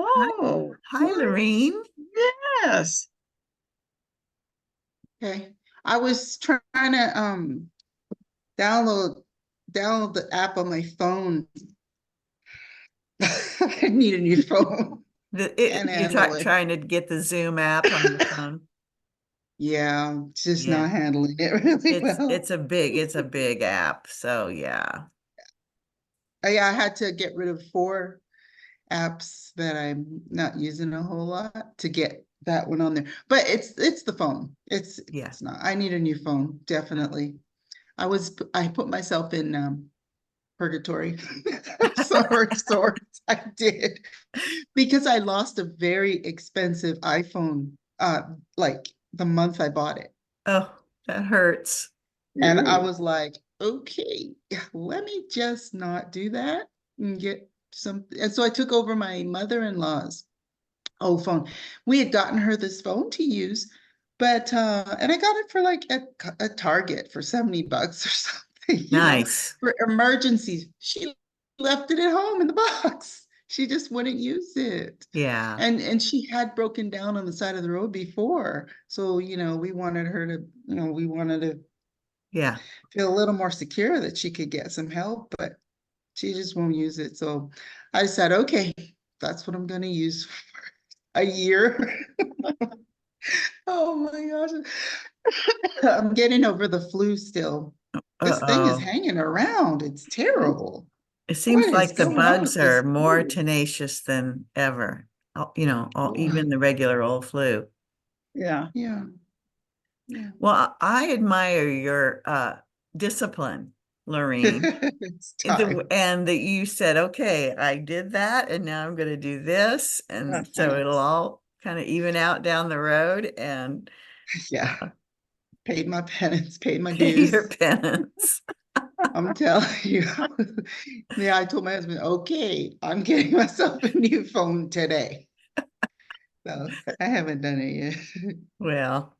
Oh, Hi, what? Loreen. Yes. Okay. I was trying to download download the app on my phone. I need a new phone. Can't You're handle it. trying to get the Zoom app on your phone. Yeah, just Yeah, not handling it really well. it's a big app. So yeah. I had to get rid of 4 apps that I'm not using a whole lot to get that one on there. But it's the phone. Yeah. It's not. I need a new phone, definitely. I put myself in purgatory of sorts. I did because I lost a very expensive iPhone like the month I bought it. Oh, that hurts. And I was like, okay, let me just not do that and get some. And so I took over my mother-in-law's old phone. We had gotten her this phone to use, but and I got it for like at Target for $70 or something, Nice. for emergencies. She left it at home in the box. She just wouldn't use it. Yeah. And she had broken down on the side of the road before. So, we wanted to Yeah. feel a little more secure that she could get some help, but she just won't use it. So I said, okay, that's what I'm going to use for a year. Oh my gosh. I'm getting over the flu still. This thing is Uh-oh. hanging around. It's terrible. It seems What is like the going on bugs with are this more flu? tenacious than ever. Oh, Even the regular old flu. yeah. yeah. Yeah. Well, I admire your discipline, Loreen. It's time. And that you said, okay, I did that, and now I'm going to do this. And so it'll all kind of even out down the road and Yeah. Paid my penance, paid my pay your dues. penance. I'm telling you. Yeah, I told my husband, okay, I'm getting myself a new phone today. So I haven't done it yet. Well,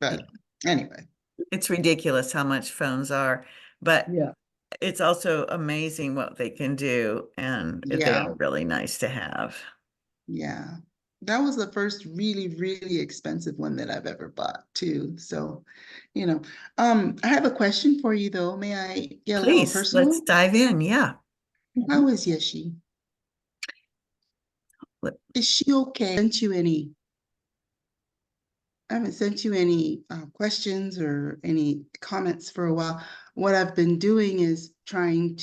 But anyway, it's ridiculous how much phones are, but Yeah. it's also amazing what they can do, and they yeah, are really nice to have. yeah. That was the first really, really expensive one that I've ever bought too. So, you know, I have a question for you though. May I get a little Please, let's personal? dive in. Yeah. How is Yeshi? Is she okay? I haven't sent you any questions or any comments for a while. What I've been doing is I'm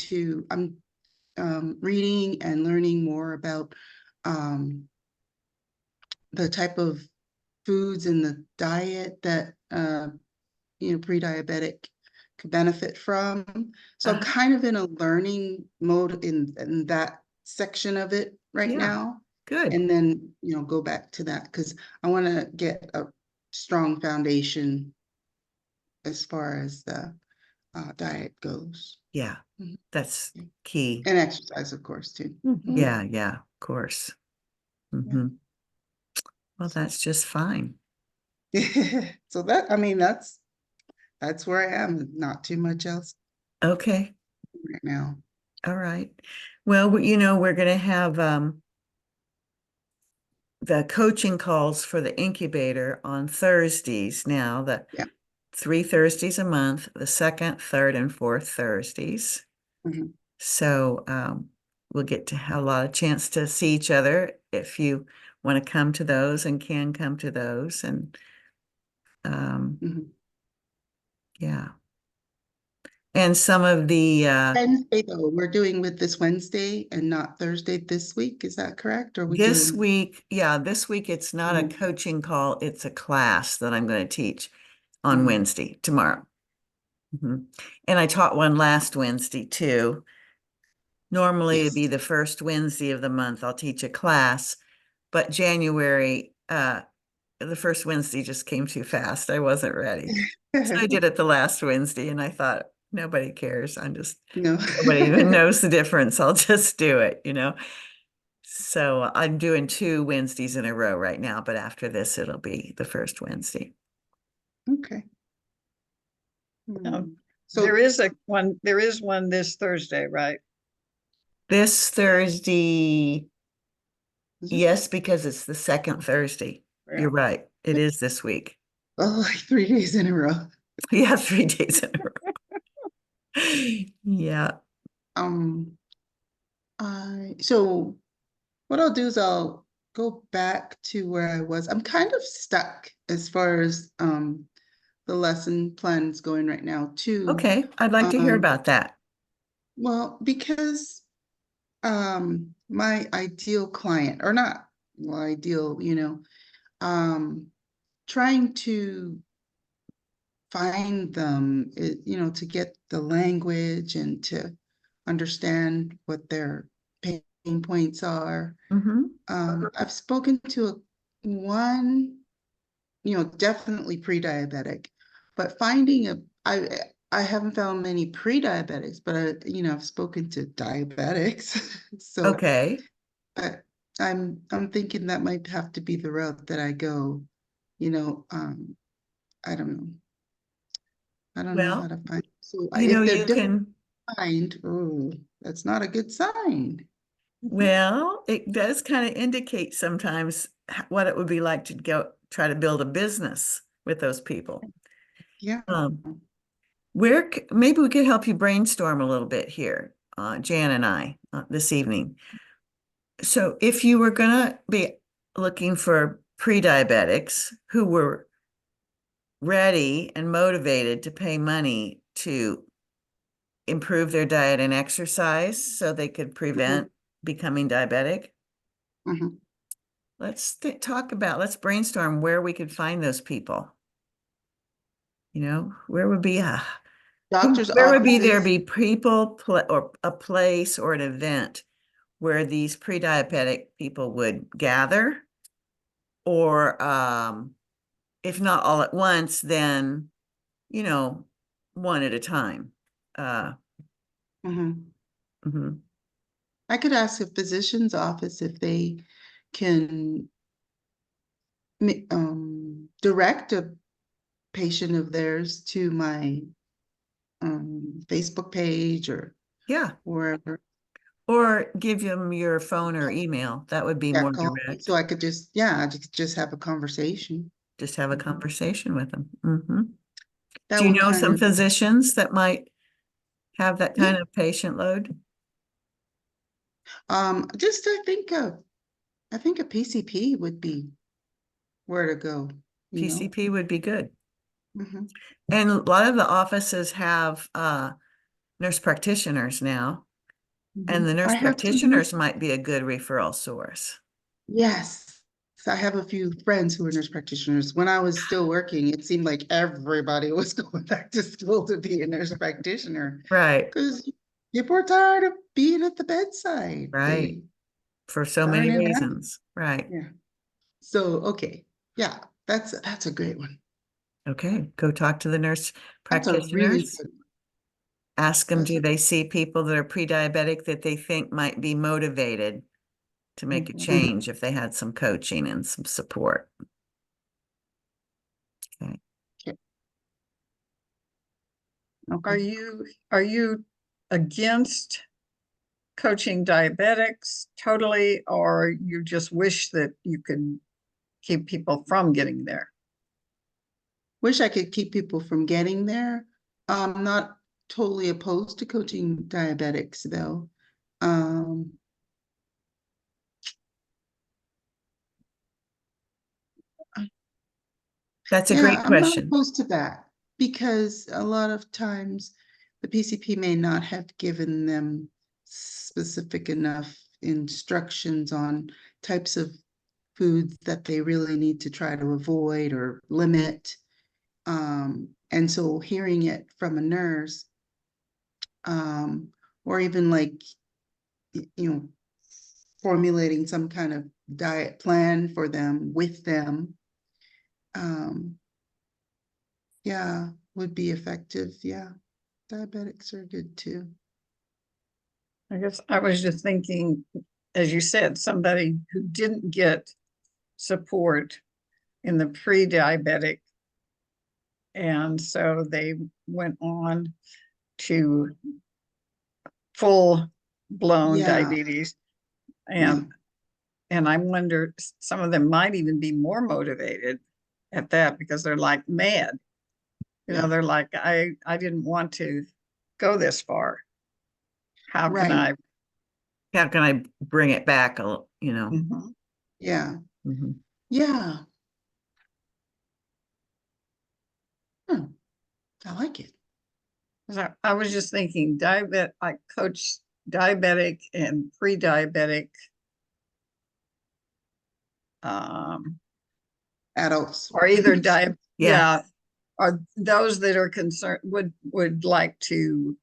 reading and learning more about the type of foods in the diet that pre-diabetic could benefit from. So I'm Uh, kind of in a learning mode in that section of it right yeah, now. good. And then, go back to that because I want to get a strong foundation as far as the diet goes. Yeah, Mhm. that's key. And exercise, of course, too. Yeah, yeah, of course. Yeah. Hmm. Well, that's just fine. So that's where I am. Not too much else Okay. right now. All right. Well, we're going to have the coaching calls for the incubator on Thursdays now, the Yeah. 3 Thursdays a month, the second, third, and fourth Thursdays. Mhm. So we'll get to have a lot of chance to see each other if you want to come to those and can come to those. And Mhm. yeah. And some of the Wednesday, though, we're doing with this Wednesday and not Thursday this week. Is that correct? Or are we this doing? week, yeah, this week it's not a Mhm. coaching call, it's a class that I'm going to teach on Mhm. Wednesday, tomorrow. Mhm. And I taught one last Wednesday too. Normally it'd Yes. be the first Wednesday of the month, I'll teach a class, but January, the first Wednesday just came too fast. I wasn't ready. So I did it the last Wednesday and I thought, nobody cares. No. Nobody even knows the difference. I'll just do it. So I'm doing 2 Wednesdays in a row right now, but after this, it'll be the first Wednesday. Okay. Um, So there is one this Thursday, right? This Thursday, Is it? yes, because it's the second Thursday. You're right. It is this week. Oh, like 3 days in a row. Yeah, 3 days in a row. Yeah. Um, so what I'll do is I'll go back to where I was. I'm kind of stuck as far as the lesson plan is going right now too. Okay, I'd like to hear about that. Well, because my ideal client, or not well, ideal, trying to find them, to get the language and to understand what their pain points are. Mhm. I've spoken to one, definitely pre-diabetic, but I haven't found many pre-diabetics, but I've spoken to diabetics. So Okay. I, I'm thinking that might have to be the route that I go, you know, I don't know. I don't know how Well, to find. So you if they're you different can, kind, oh, that's not a good sign. well, it does kind of indicate sometimes what it would be like to go try to build a business with those people. Yeah. Um, maybe we could help you brainstorm a little bit here, Jan and I, this evening. So if you were gonna be looking for pre-diabetics who were ready and motivated to pay money to improve their diet and exercise so they could prevent becoming diabetic, Mhm. let's brainstorm where we could find those people. Where would be Doctor's where would be there offices. be people or a place or an event where these pre-diabetic people would gather, or if not all at once, then one at a time. Mhm. Mhm. I could ask a physician's office if they can direct a patient of theirs to my Facebook page or Yeah, wherever. or give them your phone or email. That would be Yeah, more call me so direct. I could just have a conversation. Just have a Mhm. conversation with them. Do That you would know kind some of, physicians that might have that yeah. kind of patient load? Just I think a PCP would be where to go, you know? PCP would be good. Mhm. And a lot of the offices have nurse practitioners now, and the I nurse have some, practitioners might be a good referral source. yes. So I have a few friends who are nurse practitioners. When I was still working, it seemed like everybody was going back to school to be a nurse practitioner Right, because people are tired of being at the bedside. right. They For so many burning out. reasons. Right. Yeah. So, okay. Yeah, that's a great one. Okay. Go talk to the nurse That's a really practitioners. good, Ask them, that's do a, they see people that are pre-diabetic that they think might be motivated to make a mhm. change if they had some coaching and some support? Okay. Okay. Are Okay. you against coaching diabetics totally, or you just wish that you could keep people from getting there? Wish I could keep people from getting there. I'm not totally opposed to coaching diabetics though. Um, That's a yeah, great I'm not question. opposed to that because a lot of times the PCP may not have given them specific enough instructions on types of foods that they really need to try to avoid or limit. And so hearing it from a nurse, um, or even like, you know, formulating some kind of diet plan for them with them, um, yeah, would be effective. Yeah, diabetics are good too. I guess I was just thinking, as you said, somebody who didn't get support in the pre-diabetic, and so they went on to full blown Yeah. diabetes. And I wonder, some of them might even be more motivated at that because they're like mad. Yeah. They're like, I didn't want to go this far. How can Right. How can I bring it back you know? Mhm. Yeah. Mhm. Yeah. Hmm. I like it. 'Cause I was just thinking, I coach diabetic and pre-diabetic Adults. or either diabetic, Yeah. yeah, or those that are concerned would like to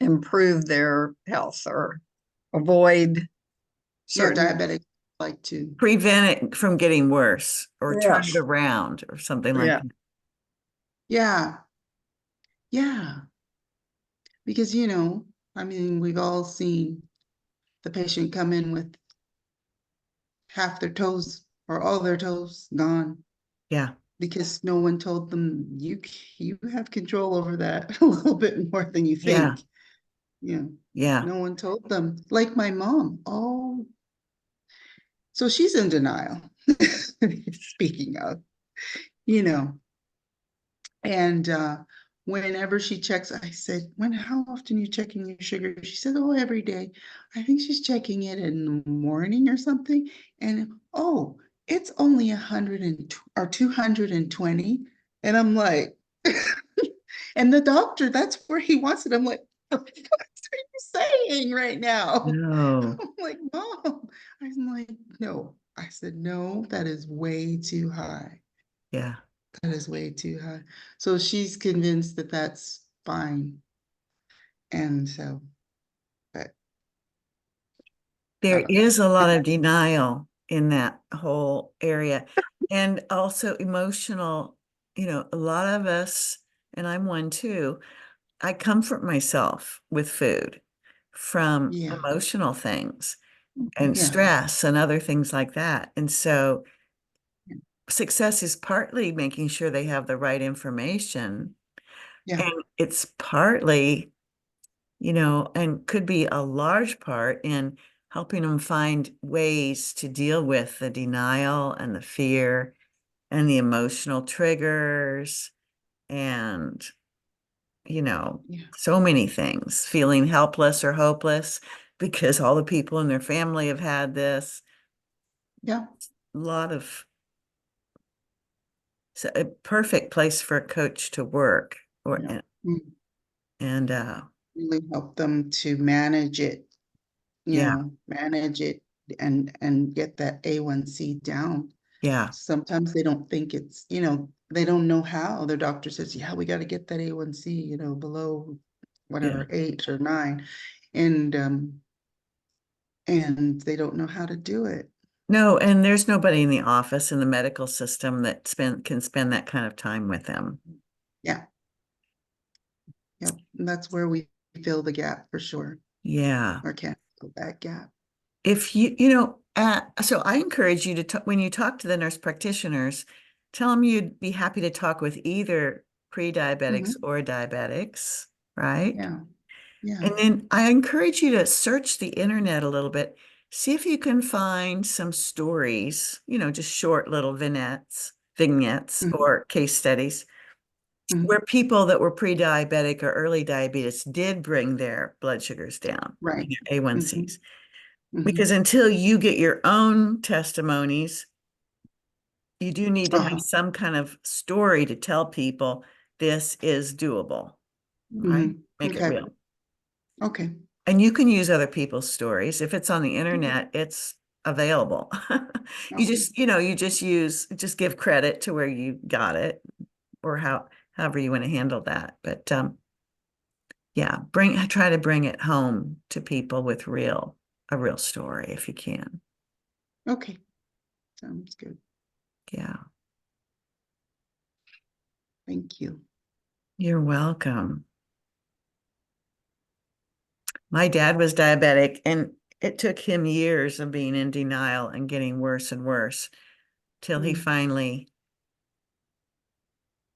improve their health or avoid Yeah, certain. diabetic like to. Prevent it from getting worse or turn Yes. it around or something like Yeah. that. Yeah. Yeah. Because, I mean, we've all seen the patient come in with half their toes or all their toes gone Yeah. because no one told them you have control over that a little bit more than you Yeah. think. Yeah. Yeah. No one told them. Like my mom. Oh, so she's in denial. Speaking of, you know, and whenever she checks, I said, how often are you checking your sugar? She said, oh, every day. I think she's checking it in the morning or something. And oh, it's only 100 or 220. And I'm like, and the doctor, that's where he wants it. I'm like, what are you saying right now? No. I'm like, Mom. I'm like, no. I said, no, that is way too high. Yeah. That is way too high. So she's convinced that that's fine. And so, but There uh, is a lot of denial in that whole area and also emotional, a lot of us, and I'm one too, I comfort myself with food from yeah, emotional things and yeah, stress and other things like that. And so success is partly making sure they have the right information. yeah, And it's partly, and could be a large part in helping them find ways to deal with the denial and the fear and the emotional triggers and, yeah, so many things, feeling helpless or hopeless because all the people in their family have had this. yeah, A lot of, so a perfect place for a coach to work or, Yeah. Mm. and Really help them to manage it, yeah, manage it and get that A1C down. yeah, Sometimes they don't think it's, they don't know how. Their doctor says, yeah, we got to get that A1C, below yeah. whatever, 8 or 9. And they don't know how to do it. No, and there's nobody in the office in the medical system that can spend that kind of time with them. Yeah. Yep. And that's where we fill the gap for sure. Yeah. Or can't fill that gap. If so I encourage you to talk, when you talk to the nurse practitioners, tell them you'd be happy to talk with either pre-diabetics or diabetics, right? Yeah. Yeah. And then I encourage you to search the internet a little bit, see if you can find some stories, just short little vignettes Mhm. or case studies Mhm. where people that were pre-diabetic or early diabetes did bring their blood sugars down, Right. A1Cs. Mhm. Because until you get your own testimonies, you do need to have some kind of story to tell people this is doable, right? Make it Okay. real. Okay. And you can use other people's stories. If it's on the internet, it's available. You Okay. just, just give credit to where you got it or however you want to handle that. But yeah, try to bring it home to people with a real story if you can. Okay. Sounds good. Yeah. Thank you. You're welcome. My dad was diabetic and it took him years of being in denial and getting worse and worse till he finally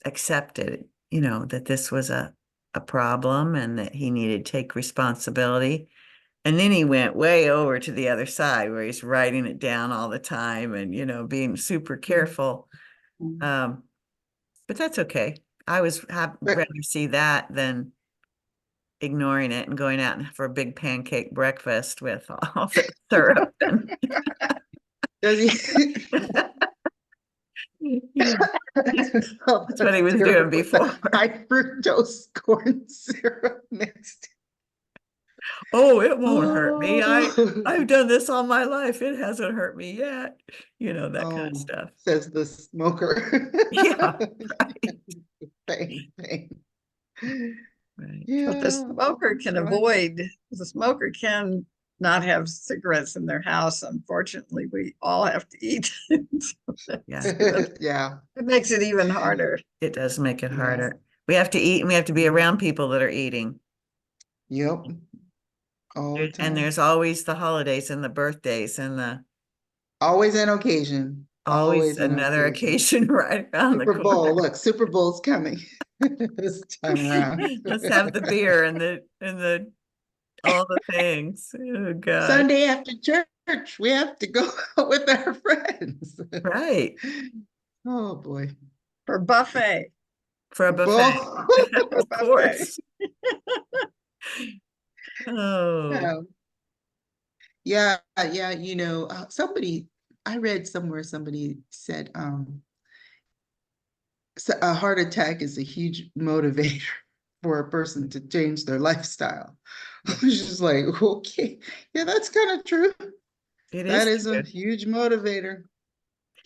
accepted, that this was a a problem and that he needed to take responsibility. And then he went way over to the other side where he's writing it down all the time and, being super careful. Mm. But that's okay. I was rather see that than ignoring it and going out for a big pancake breakfast with all the syrup. Does he? Yeah, Oh, that's what he was doing syrup with the before. high fructose corn syrup mixed. Oh, it won't hurt me. Oh. I've done this all my life. It hasn't hurt me yet. That kind of Oh, stuff. says the smoker. Yeah, right. Same. Right. But Yeah. the smoker can not have cigarettes in their house. Unfortunately, we all have to eat. Yeah. Yeah. It makes it even harder. It does make it Yeah. harder. We have to eat and we have to be around people that are eating. Yep. All the And time. there's always the holidays and the birthdays and Always an occasion. always Always an another occasion right around the Super Bowl. corner. Look, Super Bowl's coming this time around. Let's have the beer and the all the things. Oh God. Sunday after church, we have to go out with our friends. Right. Oh boy. For buffet. For a buffet. Of Buffet. course. Oh. Yeah, somebody, I read somewhere somebody said so a heart attack is a huge motivator for a person to change their lifestyle. I was just like, okay, yeah, that's kind of true. That is a huge motivator.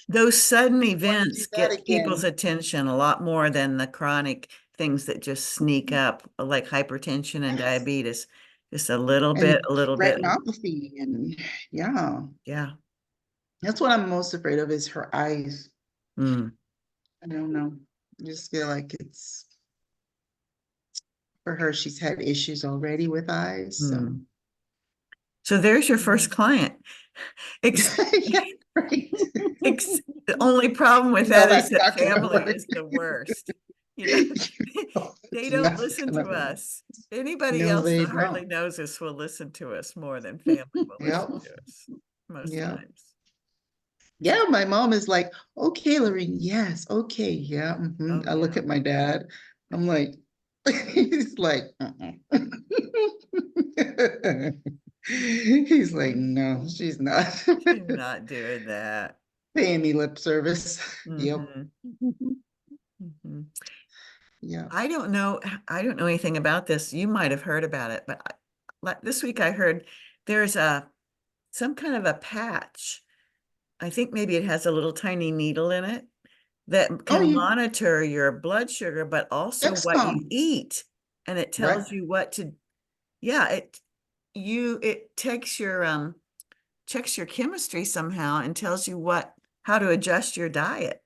Those sudden Do events that get people's again. attention a lot more than the chronic things that just sneak up, like hypertension and diabetes. Just a little bit. Retinopathy and yeah. Yeah. That's what I'm most afraid of is her eyes. Mm. I don't know. I just feel like it's for her, she's had issues already with eyes. So Mm. So there's your first client. yeah, right. The only problem with that is that family is the worst. They don't listen to us. Anybody No, else they that hardly don't. knows us will listen to us more than family will listen Yep. to us most Yep. times. Yeah, my mom is like, okay, Loreen, yes, okay, yeah. Oh, I look yeah. at my dad, I'm like, he's like, he's like, no, she's not. She's not doing that. Paying me lip service. Yep. Mhm. Mhm. Yeah. I don't know anything about this. You might have heard about it, but this week I heard there's some kind of a patch. I think maybe it has a little tiny needle in it that Oh, can you monitor your blood sugar, but also what you Dexcom. eat. And it tells Right. you what to, yeah, it takes your checks your chemistry somehow and tells you how to adjust your diet.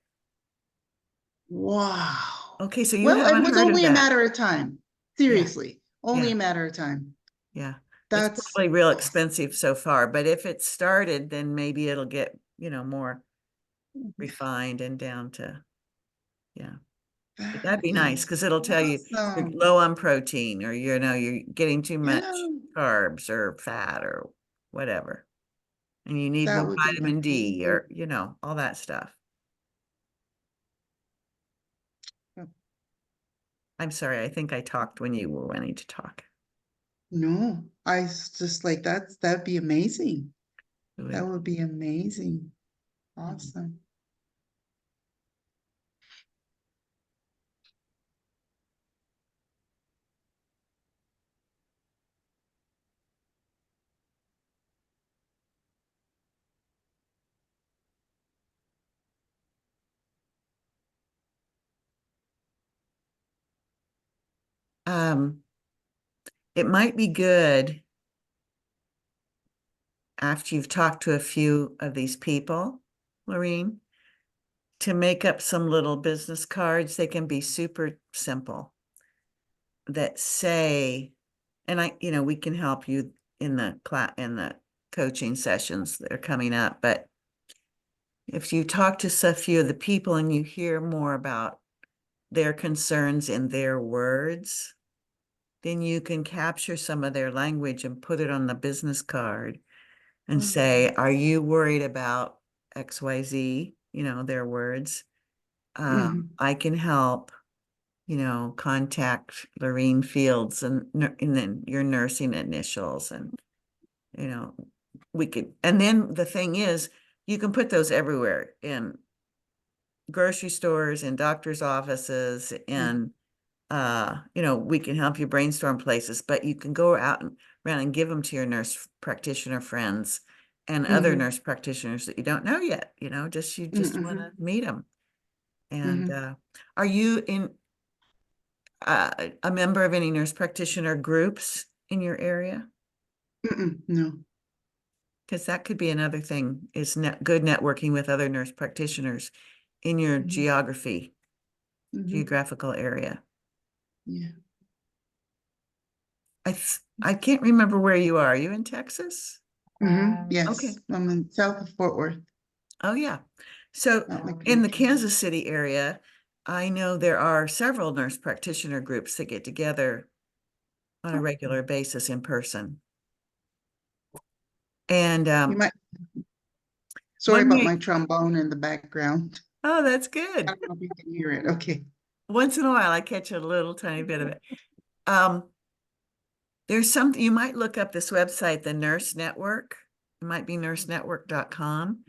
Wow. Okay, so you Well, it haven't was heard of only a that. matter of time. Seriously, only Yeah. a matter of time. Yeah. It's That's probably real awesome. expensive so far, but if it started, then maybe it'll get, more refined and down to, yeah. But that'd be nice because it'll tell you you're awesome. low on protein or, you're getting too much Yeah, carbs or fat or whatever. And you need that more would be vitamin D amazing. or, all that stuff. I'm sorry. I think I talked when you were wanting to talk. No, I just like that'd be amazing. Good. That would be amazing. Awesome. It might be good after you've talked to a few of these people, Loreen, to make up some little business cards. They can be super simple that say, and we can help you in the coaching sessions that are coming up. But if you talk to a few of the people and you hear more about their concerns in their words, then you can capture some of their language and put it on the business card and Mhm. say, are you worried about XYZ? You know, their words. Mhm. I can help, you know, contact Loreen Fields and then your nursing initials, and, you know, we could, and then the thing is, you can put those everywhere, in grocery stores, in doctor's offices, and you know, we can help you brainstorm places, but you can go out and around and give them to your nurse practitioner friends and other Mhm. nurse practitioners that you don't know yet, you know, you just want to meet them. And are you a member of any nurse practitioner groups in your area? No. Because that could be another thing, is good networking with other nurse practitioners in your Mhm. geographical area. Yeah. I can't remember where you are. Are you in Texas? Yes. Okay. I'm in south of Fort Worth. Oh, yeah. So Out in the in the country. Kansas City area, I know there are several nurse practitioner groups that get together on a regular basis in person. And You might. Sorry one about way, my trombone in the background. oh, that's I good. don't know if you can hear it. Okay. Once in a while, I catch a little tiny bit of it. There's something, you might look up this website, the Nurse Network. It might be nursenetwork.com.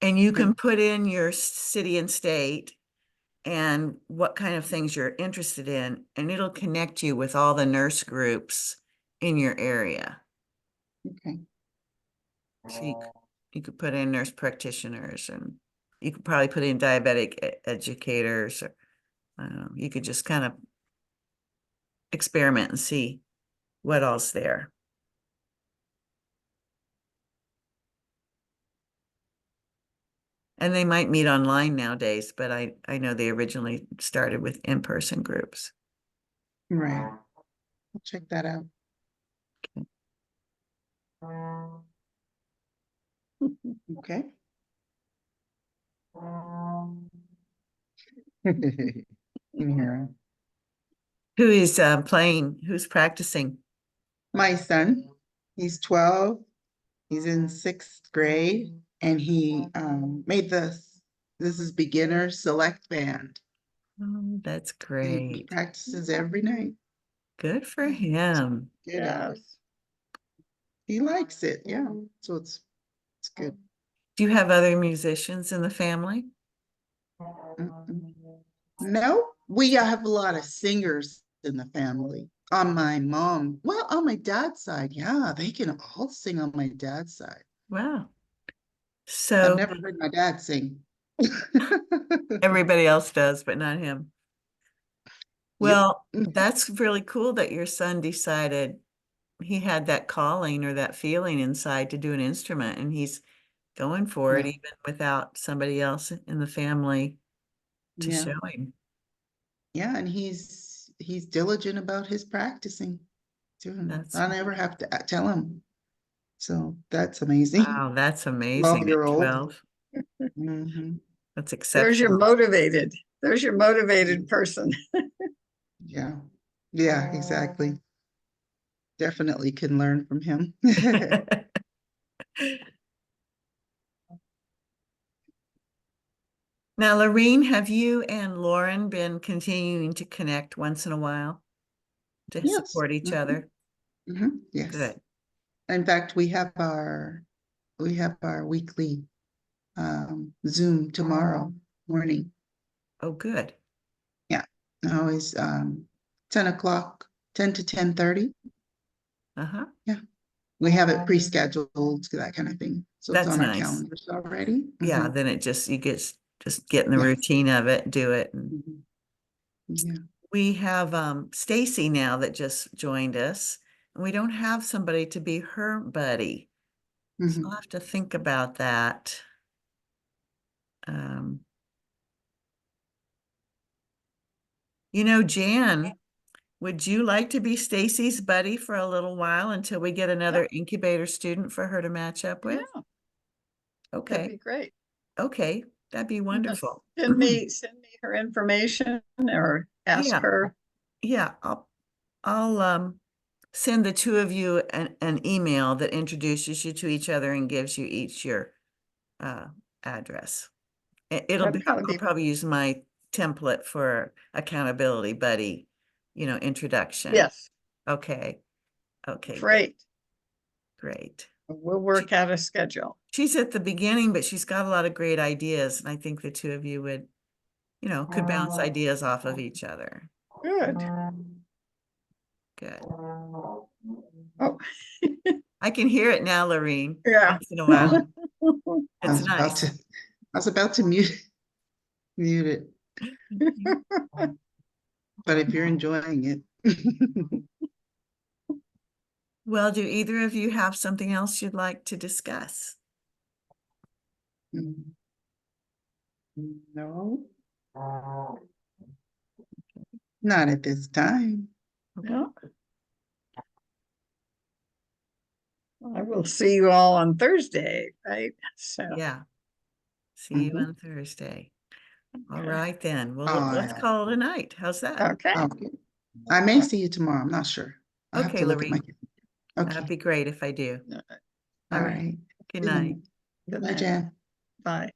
And you can put in your city and state and what kind of things you're interested in, and it'll connect you with all the nurse groups in your area. Okay. So you could put in nurse practitioners, and you could probably put in diabetic educators, or I don't know, you could just kind of experiment and see what else there. And they might meet online nowadays, but I know they originally started with in-person groups. Right. I'll check that out. Okay. Yeah. Who is playing? Who's practicing? My son, he's 12. He's in 6th grade, and he made this is beginner select band. Oh, that's He great. practices every night. Good for him. Yeah. He likes it. Yeah. So it's good. Do you have other musicians in the family? No, we have a lot of singers in the family. On my dad's side, yeah, they can all sing on my dad's side. Wow. I've So never heard my dad sing. everybody else does, but not him. Yep. Well, that's really cool that your son decided he had that calling or that feeling inside to do an instrument, and he's going for it Yeah. even without somebody else in the family to Yeah. show him. Yeah, and he's diligent about his practicing too. I never have to tell him. So that's amazing. Wow, that's amazing at 12-year-old. 12. Mhm. That's There's your exceptional. motivated person. Yeah. Yeah, exactly. Definitely can learn from him. Now, Loreen, have you and Lauren been continuing to connect once in a while to Yes. support each other? Yes. Good. In fact, we have our weekly Zoom tomorrow morning. Oh, good. Yeah. Always 10 o'clock, 10 to 10:30. Uh-huh. Yeah. We have it pre-scheduled, that kind of thing. So it's That's on our nice. calendars already. Yeah, then you get in the Yes. routine of it, do it. And Yeah. we have Stacy now that just joined us. And we don't have somebody to be her buddy. So I'll have to think about that. Jan, would you like to be Stacy's buddy for a little while until we get another incubator student for her to match up with? Yeah, that'd Okay. be great. Okay, that'd be wonderful. Send me her information or ask Yeah. her. Yeah, I'll send the two of you an email that introduces you to each other and gives you each your address. That'd probably I'll be- probably use my template for accountability buddy, introduction. Yes, Okay. Okay. good. great. Great. We'll work out a schedule. She's at the beginning, but she's got a lot of great ideas. And I think the two of you would, could bounce ideas off of each other. Good. Good. Oh, I can hear it now, Loreen. yeah. Once in a while. I It's was about nice. to, I was about to mute it, but if you're enjoying it. Well, do either of you have something else you'd like to discuss? No. Not at this time. Yeah. I will see you all on Thursday, right? So, Yeah. See you Mhm. on Thursday. All okay. right, then. Well, Oh, let's yeah. call it a night. How's that? Okay. Okay. I may see you tomorrow. I'm not sure. I have Okay, to look at my. Loreen. Okay. That'd be great if I do. All All right. Good night. Good Bye, night. Jan. Bye.